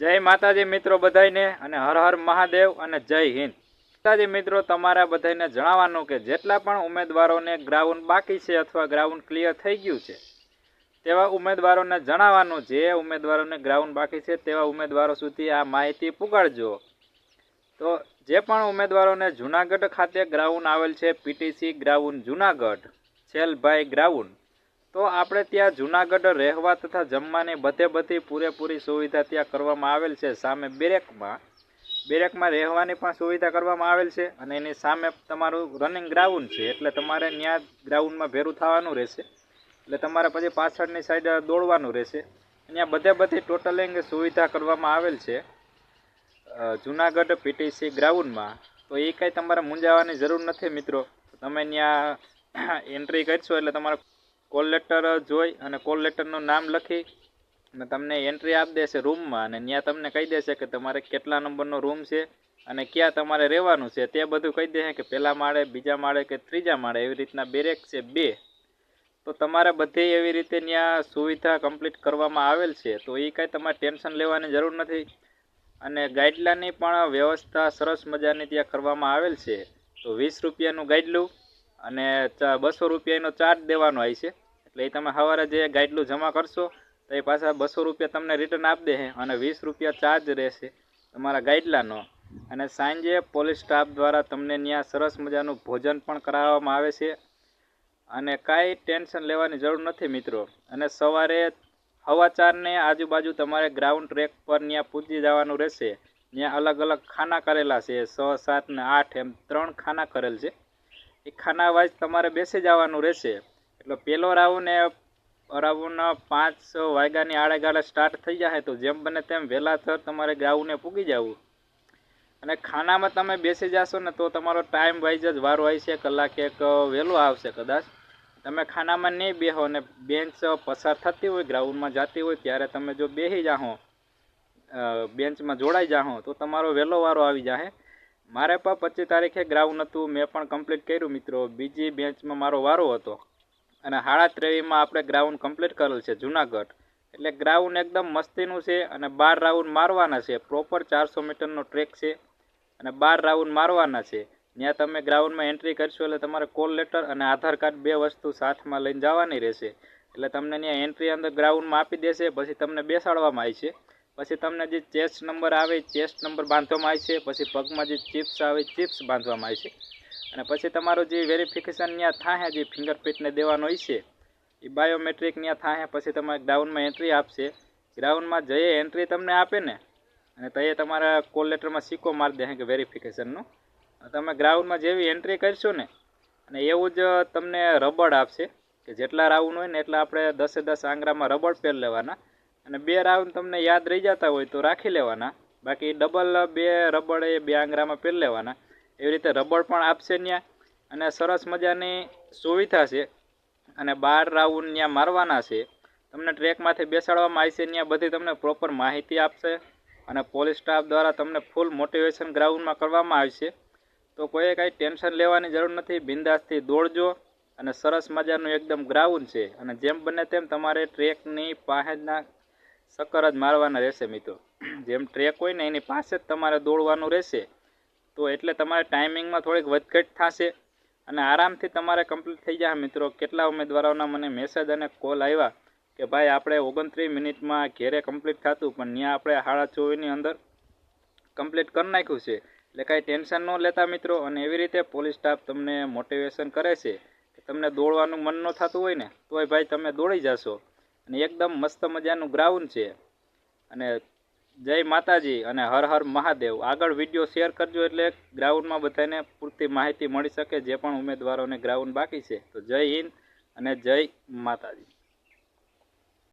जय माताजी मित्रों बधाईने अने हर हर महादेव अने जय हिंद। माताजी मित्रों तमारा बधाईने जणाववानुं के जेटला पण उमेदवारोने ग्राउंड बाकी छे अथवा ग्राउंड क्लियर थई गयुं छे तेवा उमेदवारोने जणाववानुं जे उमेदवारोने ग्राउंड बाकी छे तेवा उमेदवारो सुधी आ माहिती पुगाडजो। तो जे पण उमेदवारोने जूनागढ़ खाते ग्राउंड आवेल छे पीटीसी ग्राउंड जूनागढ़ छेलभाई ग्राउंड तो आपणे त्यां जूनागढ़ रहेवा तथा जमवानी बधी पूरेपूरी सुविधा त्यां करवामां आवेल छे। सामे बेरेकमां रहेवानी पण सुविधा करवामां आवेल छे अने एनी सामे तमारुं रनिंग ग्राउंड छे एटले तमारे न्या ग्राउंडमां भेरुं थवानुं रहेशे एटले तमारे पछी पाछळनी साइड दौड़वानुं रहेशे। त्यां बधी टोटलिंग सुविधा करवामां आवेल छे जूनागढ़ पीटीसी ग्राउंड में। तो ये कई तमारे मूंझावानी जरूर नहीं मित्रों। तमे त्यां एंट्री करशो एटले तमारे कॉल लेटर जोई अने कॉल लेटरनुं नाम लखी अने तमने एंट्री आप देशे रूम में अने त्यां तमने कही देशे के तमारे केटला नंबरनो रूम छे अने क्यां तमारे रहेवानुं छे ते बधुं कही देशे के पहेला माळे बीजा माळे के त्रीजा माळे एवी रीतना बेरेक छे बे। तो तमारे बधी एवी रीते त्यां सुविधा कम्प्लीट करवामां आवेल छे। तो ये कई तमारे टेन्शन लेवानी जरूर नहीं अने गाइडलानी पण व्यवस्था सरस मजानी त्यां करवामां आवेल छे। तो 20 रुपयानुं गाइडलुं अने 200 रुपयानो चार्ज देवानो आवी छे एटले तमे सवारे जे गाइडलुं जमा करशो तो ए पाछा 200 रुपया तमने रिटर्न आप दे अने 20 रुपया चार्ज रहेशे तमारा गाइडलानो। अने सांजे पोलीस स्टाफ द्वारा तमने त्यां सरस मजानुं भोजन पण कराववामां आवे छे अने काई टेन्शन लेवानी जरूर नहीं मित्रों। अने सवारे 4:15 ने आजूबाजू तमारे ग्राउंड ट्रेक पर त्यां पूजी जवानुं रहेशे। त्यां अलग अलग खाना करेला छे 6, 7 ने 8 एम 3 खाना करेल छे। ए खाना वाइज तमारे बेसी जवानुं रहेशे एटले पहेलो राउंड ए अराउंड 5 वाग्यानी आड़ेगाड़े स्टार्ट थई जाए तो जेम बने तेम वहेलासर तमारे ग्राउंडे पूगी जवुं। अने खानामां तमे बेसी जाशो ने तो तमारो टाइम वाइज ज वारो आवशे कलाक एक वहेलो आवशे कदाच तमे खानामां नहीं बेहो ने बेंच पसार थती होय ग्राउंड में जाती होय त्यारे तमे जो बेही जाहो बेंच में जोड़ाई जाहो तो तमारो वहेलो वारो आवी जाए। मारे पण 25 तारीखे ग्राउंड हतुं मैं पण कम्प्लीट कर्युं मित्रों। बीजी बेंच में मारो वारो हतो अने 23:30 में आपणे ग्राउंड कम्प्लीट करेल छे जूनागढ़ एटले ग्राउंड एकदम मस्तीनुं छे अने 12 राउंड मारवाना छे। प्रोपर 400 मीटरनो ट्रेक छे अने 12 राउंड मारवाना छे। त्यां तमे ग्राउंड में एंट्री करशो एटले तमारे कॉल लेटर अने आधार कार्ड बे वस्तु साथ में लईने जवानी रहेशे एटले तमने त्यां एंट्री अंदर ग्राउंड में आपी देशे। पछी तमने बेसाडवामां आवशे पछी तमने जे चेस्ट नंबर आवे चेस्ट नंबर बांधवामां आवशे पछी पगमां जे चिप्स आवे चिप्स बांधवामां आवशे अने पछी तमारो जे वेरिफिकेशन त्यां थाहे जे फिंगरप्रिंट ने देवानो हशे ए बायोमेट्रिक त्यां थाहे पछी तमारे ग्राउंड में एंट्री आपशे। ग्राउंड में जे एंट्री तमने आपे ने अने तए तमारा कॉल लेटर में सिक्को मारी दे के वेरिफिकेशननो तमे ग्राउंड में जेवी एंट्री करशो ने अने एवुं ज तमने रबड़ आपशे के जेटला राउंड होय ने एटला आपणे 10 आंगळामां रबड़ पेर लेवाना अने 2 राउंड तमने याद रही जाता होय तो राखी लेवाना बाकी डबल 2 रबड़ ए 2 आंगळामां पेर लेवाना एवी रीते रबड़ पण आपशे त्यां अने सरस मजानी सुविधा छे अने 12 राउंड त्यां मारवाना छे। तमने ट्रेकमांथी बेसाडवामां आवशे त्यां बधी तमने प्रोपर माहिती आपशे अने पोलीस स्टाफ द्वारा तमने फूल मोटिवेशन ग्राउंड में करवामां आवशे। तो कोई कई टेन्शन लेवानी जरूर नहीं बिंदासथी दौड़जो अने सरस मजानुं एकदम ग्राउंड छे अने जेम बने तेम तमारे ट्रेकनी पासेना चक्कर ज मारवाना रहेशे मित्रों। जेम ट्रेक होय ने एनी पासे ज तमारे दौड़वानुं रहेशे तो एटले तमारे टाइमिंग में थोड़ीक वधघट थशे अने आरामथी तमारे कम्प्लीट थई जाए मित्रों। केटला उमेदवारोना मने मेसेज अने कॉल आव्या के भाई आपणे 29 मिनिट में घेरे कम्प्लीट थतुं पण त्यां आपणे 24:30 ની अंदर कम्प्लीट कर नाख्युं छे एटले कांई टेन्शन न लेता मित्रों। अने एवी रीते पोलीस स्टाफ तमने मोटिवेशन करे छे के तमने दौड़वानुं मन न थतुं होय ने तोय भाई तमे दौड़ी जशो अने एकदम मस्त मजानुं ग्राउंड छे। अने जय माताजी अने हर हर महादेव। आगळ विडियो शेर करजो एटले ग्राउंड में बधाने पूरती माहिती मळी शके जे पण उमेदवारोने ग्राउंड बाकी छे। तो जय हिंद अने जय माताजी।